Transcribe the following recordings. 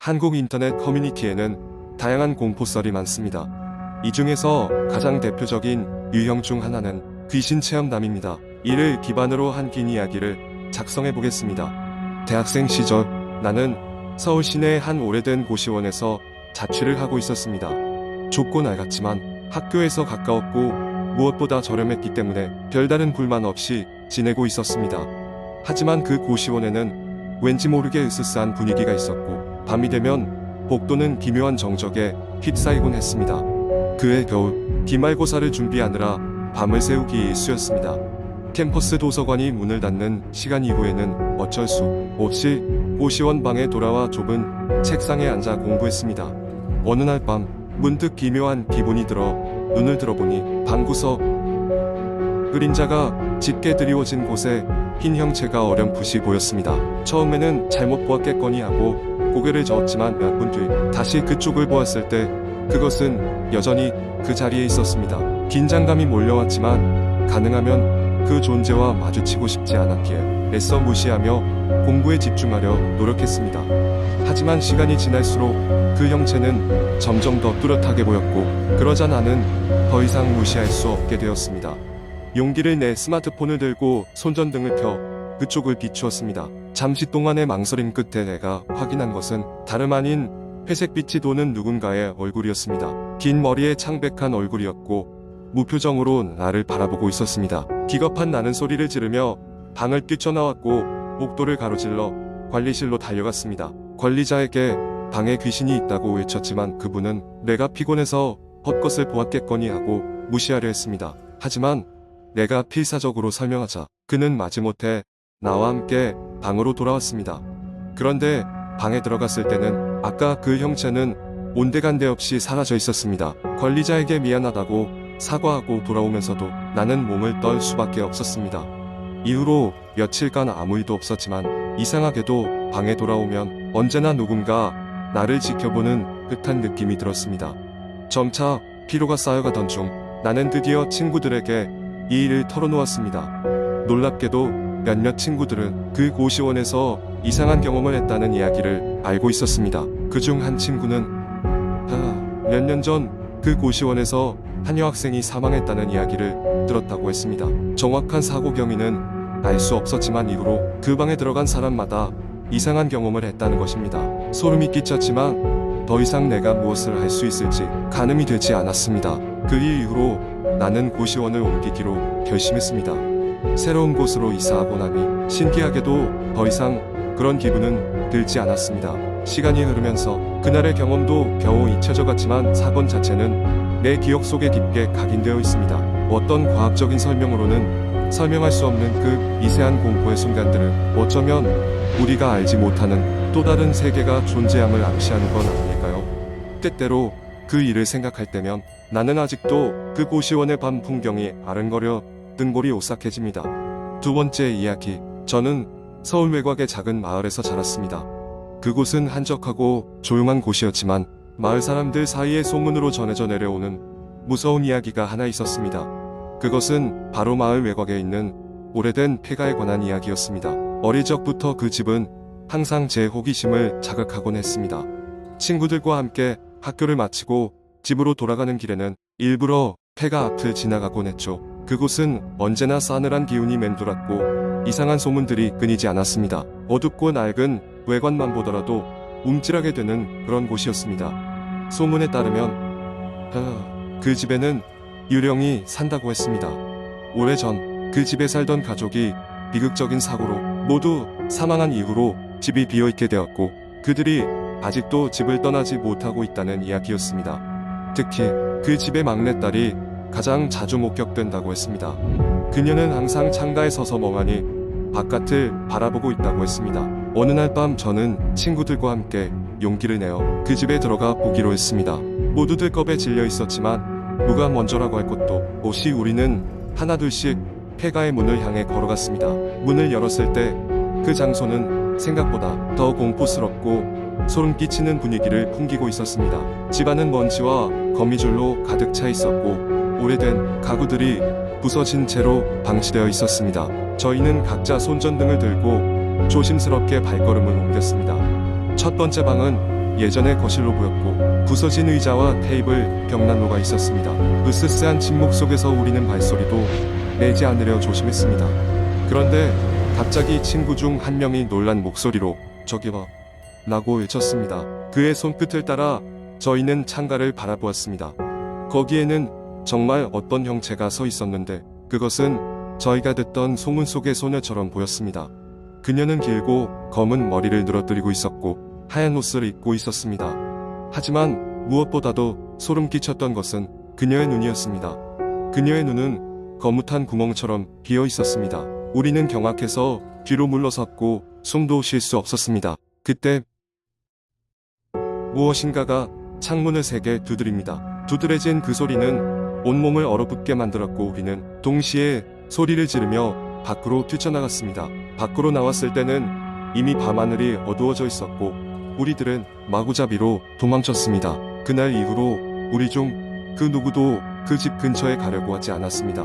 한국 인터넷 커뮤니티에는 다양한 공포썰이 많습니다. 이 중에서 가장 대표적인 유형 중 하나는 귀신 체험담입니다. 이를 기반으로 한 긴 이야기를 작성해 보겠습니다. 대학생 시절 나는 서울 시내 한 오래된 고시원에서 자취를 하고 있었습니다. 좁고 낡았지만 학교에서 가까웠고 무엇보다 저렴했기 때문에 별다른 불만 없이 지내고 있었습니다. 하지만 그 고시원에는 왠지 모르게 으스스한 분위기가 있었고 밤이 되면 복도는 기묘한 정적에 휩싸이곤 했습니다. 그해 겨울 기말고사를 준비하느라 밤을 새우기 일쑤였습니다. 캠퍼스 도서관이 문을 닫는 시간 이후에는 어쩔 수 없이 고시원 방에 돌아와 좁은 책상에 앉아 공부했습니다. 어느 날 밤 문득 기묘한 기분이 들어 눈을 들어보니 방구석 그림자가 짙게 드리워진 곳에 흰 형체가 어렴풋이 보였습니다. 처음에는 잘못 보았겠거니 하고 고개를 저었지만 몇 분 뒤 다시 그쪽을 보았을 때 그것은 여전히 그 자리에 있었습니다. 긴장감이 몰려왔지만 가능하면 그 존재와 마주치고 싶지 않았기에 애써 무시하며 공부에 집중하려 노력했습니다. 하지만 시간이 지날수록 그 형체는 점점 더 뚜렷하게 보였고 그러자 나는 더 이상 무시할 수 없게 되었습니다. 용기를 내 스마트폰을 들고 손전등을 켜 그쪽을 비추었습니다. 잠시 동안의 망설임 끝에 내가 확인한 것은 다름 아닌 회색빛이 도는 누군가의 얼굴이었습니다. 긴 머리에 창백한 얼굴이었고 무표정으로 나를 바라보고 있었습니다. 기겁한 나는 소리를 지르며 방을 뛰쳐나왔고 복도를 가로질러 관리실로 달려갔습니다. 관리자에게 방에 귀신이 있다고 외쳤지만 그분은 내가 피곤해서 헛것을 보았겠거니 하고 무시하려 했습니다. 하지만 내가 필사적으로 설명하자 그는 마지못해 나와 함께 방으로 돌아왔습니다. 그런데 방에 들어갔을 때는 아까 그 형체는 온데간데 없이 사라져 있었습니다. 관리자에게 미안하다고 사과하고 돌아오면서도 나는 몸을 떨 수밖에 없었습니다. 이후로 며칠간 아무 일도 없었지만 이상하게도 방에 돌아오면 언제나 누군가 나를 지켜보는 듯한 느낌이 들었습니다. 점차 피로가 쌓여가던 중 나는 드디어 친구들에게 이 일을 털어놓았습니다. 놀랍게도 몇몇 친구들은 그 고시원에서 이상한 경험을 했다는 이야기를 알고 있었습니다. 그중 한 친구는 몇 년 전 그 고시원에서 한 여학생이 사망했다는 이야기를 들었다고 했습니다. 정확한 사고 경위는 알 수 없었지만 이후로 그 방에 들어간 사람마다 이상한 경험을 했다는 것입니다. 소름이 끼쳤지만 더 이상 내가 무엇을 할 수 있을지 가늠이 되지 않았습니다. 그 일 이후로 나는 고시원을 옮기기로 결심했습니다. 새로운 곳으로 이사하고 나니 신기하게도 더 이상 그런 기분은 들지 않았습니다. 시간이 흐르면서 그날의 경험도 겨우 잊혀져갔지만 사건 자체는 내 기억 속에 깊게 각인되어 있습니다. 어떤 과학적인 설명으로는 설명할 수 없는 그 미세한 공포의 순간들은 어쩌면 우리가 알지 못하는 또 다른 세계가 존재함을 암시하는 건 아닐까요? 때때로 그 일을 생각할 때면 나는 아직도 그 고시원의 밤 풍경이 아른거려 등골이 오싹해집니다. 두 번째 이야기. 저는 서울 외곽의 작은 마을에서 자랐습니다. 그곳은 한적하고 조용한 곳이었지만 마을 사람들 사이에 소문으로 전해져 내려오는 무서운 이야기가 하나 있었습니다. 그것은 바로 마을 외곽에 있는 오래된 폐가에 관한 이야기였습니다. 어릴 적부터 그 집은 항상 제 호기심을 자극하곤 했습니다. 친구들과 함께 학교를 마치고 집으로 돌아가는 길에는 일부러 폐가 앞을 지나가곤 했죠. 그곳은 언제나 싸늘한 기운이 맴돌았고 이상한 소문들이 끊이지 않았습니다. 어둡고 낡은 외관만 보더라도 움찔하게 되는 그런 곳이었습니다. 소문에 따르면 그 집에는 유령이 산다고 했습니다. 오래전 그 집에 살던 가족이 비극적인 사고로 모두 사망한 이후로 집이 비어있게 되었고 그들이 아직도 집을 떠나지 못하고 있다는 이야기였습니다. 특히 그 집의 막내딸이 가장 자주 목격된다고 했습니다. 그녀는 항상 창가에 서서 멍하니 바깥을 바라보고 있다고 했습니다. 어느 날 밤 저는 친구들과 함께 용기를 내어 그 집에 들어가 보기로 했습니다. 모두들 겁에 질려 있었지만 누가 먼저라고 할 것도 없이 우리는 하나둘씩 폐가의 문을 향해 걸어갔습니다. 문을 열었을 때 그 장소는 생각보다 더 공포스럽고 소름 끼치는 분위기를 풍기고 있었습니다. 집안은 먼지와 거미줄로 가득 차 있었고 오래된 가구들이 부서진 채로 방치되어 있었습니다. 저희는 각자 손전등을 들고 조심스럽게 발걸음을 옮겼습니다. 첫 번째 방은 예전의 거실로 보였고 부서진 의자와 테이블, 벽난로가 있었습니다. 으스스한 침묵 속에서 우리는 발소리도 내지 않으려 조심했습니다. 그런데 갑자기 친구 중 한 명이 놀란 목소리로 "저기 봐" 라고 외쳤습니다. 그의 손끝을 따라 저희는 창가를 바라보았습니다. 거기에는 정말 어떤 형체가 서 있었는데 그것은 저희가 듣던 소문 속의 소녀처럼 보였습니다. 그녀는 길고 검은 머리를 늘어뜨리고 있었고 하얀 옷을 입고 있었습니다. 하지만 무엇보다도 소름 끼쳤던 것은 그녀의 눈이었습니다. 그녀의 눈은 거뭇한 구멍처럼 비어 있었습니다. 우리는 경악해서 뒤로 물러섰고 숨도 쉴 수 없었습니다. 그때 무엇인가가 창문을 세게 두드립니다. 두드려진 그 소리는 온몸을 얼어붙게 만들었고 우리는 동시에 소리를 지르며 밖으로 뛰쳐나갔습니다. 밖으로 나왔을 때는 이미 밤하늘이 어두워져 있었고 우리들은 마구잡이로 도망쳤습니다. 그날 이후로 우리 중 그 누구도 그 집 근처에 가려고 하지 않았습니다.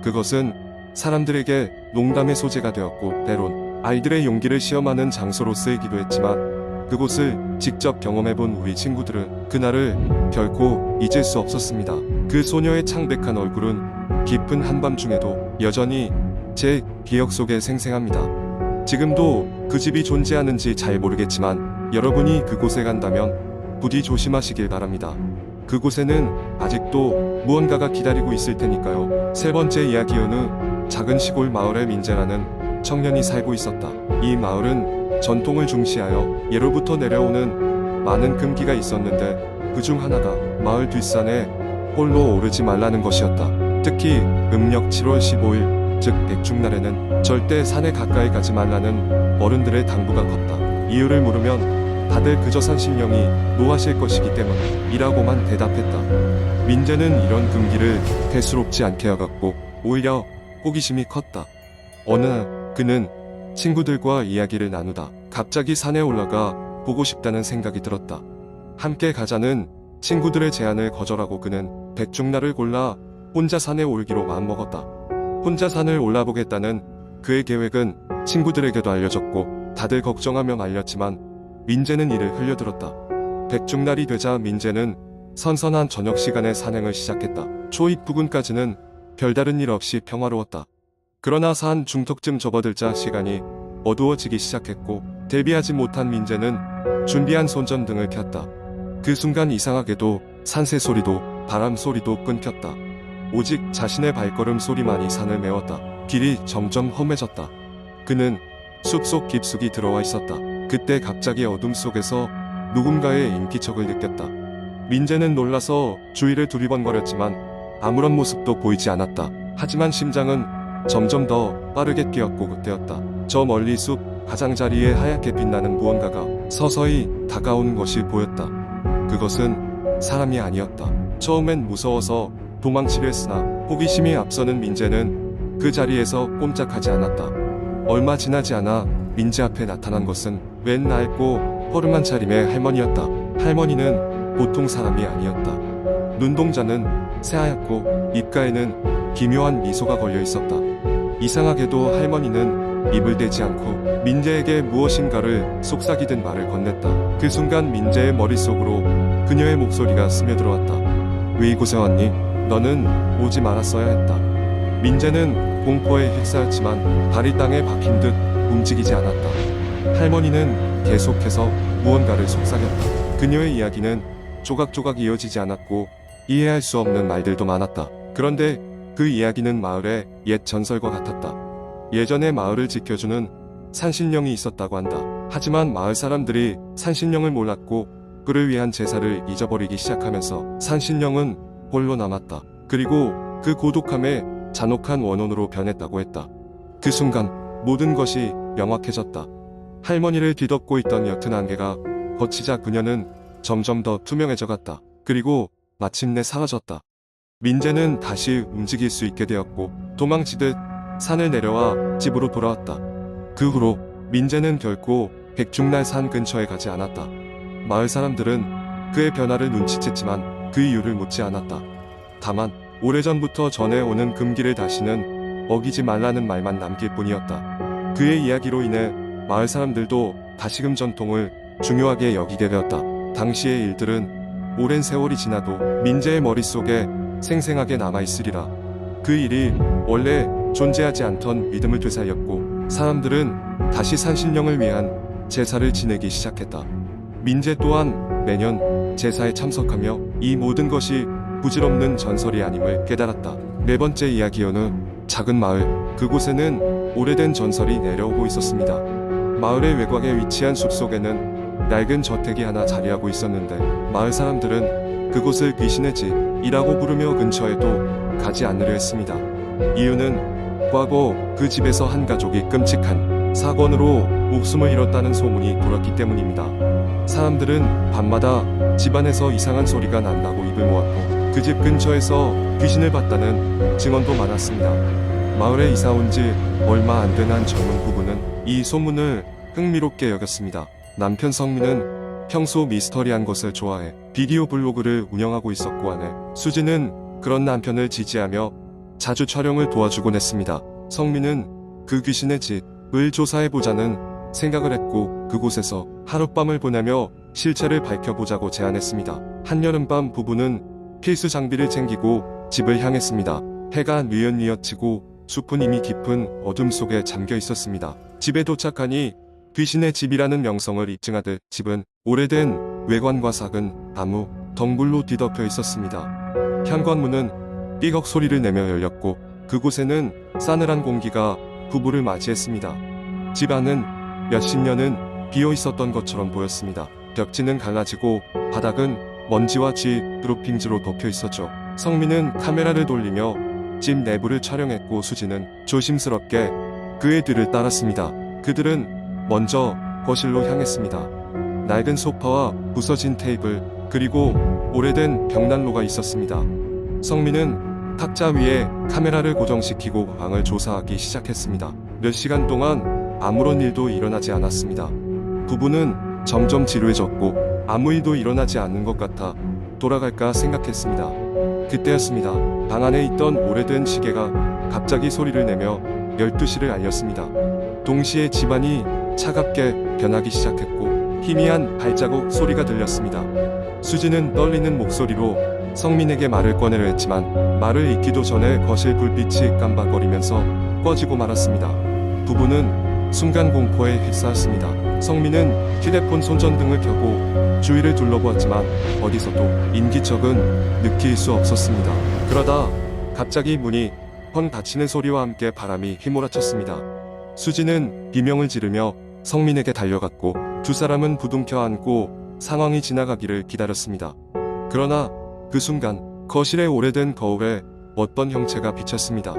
그것은 사람들에게 농담의 소재가 되었고 때론 아이들의 용기를 시험하는 장소로 쓰이기도 했지만 그곳을 직접 경험해본 우리 친구들은 그날을 결코 잊을 수 없었습니다. 그 소녀의 창백한 얼굴은 깊은 한밤중에도 여전히 제 기억 속에 생생합니다. 지금도 그 집이 존재하는지 잘 모르겠지만 여러분이 그곳에 간다면 부디 조심하시길 바랍니다. 그곳에는 아직도 무언가가 기다리고 있을 테니까요. 세 번째 이야기. 어느 작은 시골 마을에 민재라는 청년이 살고 있었다. 이 마을은 전통을 중시하여 예로부터 내려오는 많은 금기가 있었는데 그 중 하나가 마을 뒷산에 홀로 오르지 말라는 것이었다. 특히 음력 7월 15일 즉 백중날에는 절대 산에 가까이 가지 말라는 어른들의 당부가 컸다. 이유를 물으면 다들 그저 산신령이 노하실 것이기 때문이라고만 대답했다. 민재는 이런 금기를 대수롭지 않게 여겼고 오히려 호기심이 컸다. 어느 날 그는 친구들과 이야기를 나누다 갑자기 산에 올라가 보고 싶다는 생각이 들었다. 함께 가자는 친구들의 제안을 거절하고 그는 백중날을 골라 혼자 산에 오르기로 마음먹었다. 혼자 산을 올라보겠다는 그의 계획은 친구들에게도 알려졌고 다들 걱정하며 말렸지만 민재는 이를 흘려들었다. 백중날이 되자 민재는 선선한 저녁 시간에 산행을 시작했다. 초입 부근까지는 별다른 일 없이 평화로웠다. 그러나 산 중턱쯤 접어들자 시간이 어두워지기 시작했고 대비하지 못한 민재는 준비한 손전등을 켰다. 그 순간 이상하게도 산새 소리도 바람 소리도 끊겼다. 오직 자신의 발걸음 소리만이 산을 메웠다. 길이 점점 험해졌다. 그는 숲속 깊숙이 들어와 있었다. 그때 갑자기 어둠 속에서 누군가의 인기척을 느꼈다. 민재는 놀라서 주위를 두리번거렸지만 아무런 모습도 보이지 않았다. 하지만 심장은 점점 더 빠르게 뛰었고 그때였다. 저 멀리 숲 가장자리에 하얗게 빛나는 무언가가 서서히 다가오는 것이 보였다. 그것은 사람이 아니었다. 처음엔 무서워서 도망치려 했으나 호기심이 앞서는 민재는 그 자리에서 꼼짝하지 않았다. 얼마 지나지 않아 민재 앞에 나타난 것은 웬 낡고 허름한 차림의 할머니였다. 할머니는 보통 사람이 아니었다. 눈동자는 새하얗고 입가에는 기묘한 미소가 걸려 있었다. 이상하게도 할머니는 입을 대지 않고 민재에게 무엇인가를 속삭이듯 말을 건넸다. 그 순간 민재의 머릿속으로 그녀의 목소리가 스며들어왔다. 왜 이곳에 왔니? 너는 오지 말았어야 했다. 민재는 공포에 휩싸였지만 발이 땅에 박힌 듯 움직이지 않았다. 할머니는 계속해서 무언가를 속삭였다. 그녀의 이야기는 조각조각 이어지지 않았고 이해할 수 없는 말들도 많았다. 그런데 그 이야기는 마을의 옛 전설과 같았다. 예전에 마을을 지켜주는 산신령이 있었다고 한다. 하지만 마을 사람들이 산신령을 몰랐고 그를 위한 제사를 잊어버리기 시작하면서 산신령은 홀로 남았다. 그리고 그 고독함에 잔혹한 원혼으로 변했다고 했다. 그 순간 모든 것이 명확해졌다. 할머니를 뒤덮고 있던 옅은 안개가 거치자 그녀는 점점 더 투명해져 갔다. 그리고 마침내 사라졌다. 민재는 다시 움직일 수 있게 되었고 도망치듯 산을 내려와 집으로 돌아왔다. 그 후로 민재는 결코 백중날 산 근처에 가지 않았다. 마을 사람들은 그의 변화를 눈치챘지만 그 이유를 묻지 않았다. 다만 오래전부터 전해오는 금기를 다시는 어기지 말라는 말만 남길 뿐이었다. 그의 이야기로 인해 마을 사람들도 다시금 전통을 중요하게 여기게 되었다. 당시의 일들은 오랜 세월이 지나도 민재의 머릿속에 생생하게 남아있으리라. 그 일이 원래 존재하지 않던 믿음을 되살렸고 사람들은 다시 산신령을 위한 제사를 지내기 시작했다. 민재 또한 매년 제사에 참석하며 이 모든 것이 부질없는 전설이 아님을 깨달았다. 네 번째 이야기. 어느 작은 마을, 그곳에는 오래된 전설이 내려오고 있었습니다. 마을의 외곽에 위치한 숲속에는 낡은 저택이 하나 자리하고 있었는데 마을 사람들은 그곳을 귀신의 집이라고 부르며 근처에도 가지 않으려 했습니다. 이유는 과거 그 집에서 한 가족이 끔찍한 사건으로 목숨을 잃었다는 소문이 돌았기 때문입니다. 사람들은 밤마다 집안에서 이상한 소리가 난다고 입을 모았고 그 집 근처에서 귀신을 봤다는 증언도 많았습니다. 마을에 이사 온 지 얼마 안 된 한 젊은 부부는 이 소문을 흥미롭게 여겼습니다. 남편 성민은 평소 미스터리한 것을 좋아해 비디오 블로그를 운영하고 있었고 아내 수지는 그런 남편을 지지하며 자주 촬영을 도와주곤 했습니다. 성민은 그 귀신의 집을 조사해보자는 생각을 했고 그곳에서 하룻밤을 보내며 실체를 밝혀보자고 제안했습니다. 한여름밤 부부는 필수 장비를 챙기고 집을 향했습니다. 해가 뉘엿뉘엿 지고 숲은 이미 깊은 어둠 속에 잠겨 있었습니다. 집에 도착하니 귀신의 집이라는 명성을 입증하듯 집은 오래된 외관과 작은 나무, 덩굴로 뒤덮여 있었습니다. 현관문은 삐걱 소리를 내며 열렸고 그곳에는 싸늘한 공기가 부부를 맞이했습니다. 집 안은 몇십 년은 비어 있었던 것처럼 보였습니다. 벽지는 갈라지고 바닥은 먼지와 드로핑즈로 덮여 있었죠. 성민은 카메라를 돌리며 집 내부를 촬영했고 수지는 조심스럽게 그의 뒤를 따랐습니다. 그들은 먼저 거실로 향했습니다. 낡은 소파와 부서진 테이블 그리고 오래된 벽난로가 있었습니다. 성민은 탁자 위에 카메라를 고정시키고 방을 조사하기 시작했습니다. 몇 시간 동안 아무런 일도 일어나지 않았습니다. 부부는 점점 지루해졌고 아무 일도 일어나지 않는 것 같아 돌아갈까 생각했습니다. 그때였습니다. 방 안에 있던 오래된 시계가 갑자기 소리를 내며 12시를 알렸습니다. 동시에 집안이 차갑게 변하기 시작했고 희미한 발자국 소리가 들렸습니다. 수지는 떨리는 목소리로 성민에게 말을 꺼내려 했지만 말을 잇기도 전에 거실 불빛이 깜박거리면서 꺼지고 말았습니다. 부부는 순간 공포에 휩싸였습니다. 성민은 휴대폰 손전등을 켜고 주위를 둘러보았지만 어디서도 인기척은 느낄 수 없었습니다. 그러다 갑자기 문이 펑 닫히는 소리와 함께 바람이 휘몰아쳤습니다. 수지는 비명을 지르며 성민에게 달려갔고 두 사람은 부둥켜 안고 상황이 지나가기를 기다렸습니다. 그러나 그 순간 거실의 오래된 거울에 어떤 형체가 비쳤습니다.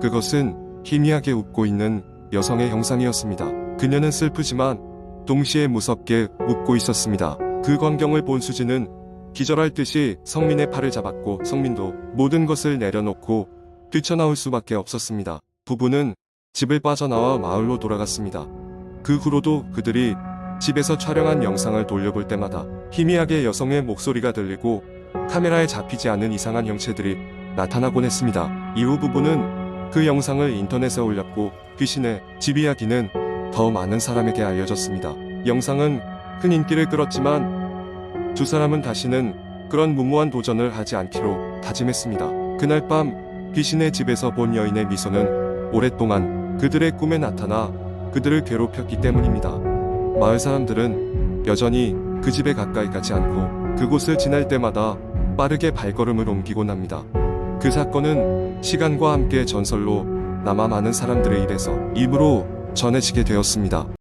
그것은 희미하게 웃고 있는 여성의 형상이었습니다. 그녀는 슬프지만 동시에 무섭게 웃고 있었습니다. 그 광경을 본 수지는 기절할 듯이 성민의 팔을 잡았고 성민도 모든 것을 내려놓고 뛰쳐나올 수밖에 없었습니다. 부부는 집을 빠져나와 마을로 돌아갔습니다. 그 후로도 그들이 집에서 촬영한 영상을 돌려볼 때마다 희미하게 여성의 목소리가 들리고 카메라에 잡히지 않은 이상한 형체들이 나타나곤 했습니다. 이후 부부는 그 영상을 인터넷에 올렸고 귀신의 집 이야기는 더 많은 사람에게 알려졌습니다. 영상은 큰 인기를 끌었지만 두 사람은 다시는 그런 무모한 도전을 하지 않기로 다짐했습니다. 그날 밤 귀신의 집에서 본 여인의 미소는 오랫동안 그들의 꿈에 나타나 그들을 괴롭혔기 때문입니다. 마을 사람들은 여전히 그 집에 가까이 가지 않고 그곳을 지날 때마다 빠르게 발걸음을 옮기곤 합니다. 그 사건은 시간과 함께 전설로 남아 많은 사람들의 입에서 입으로 전해지게 되었습니다.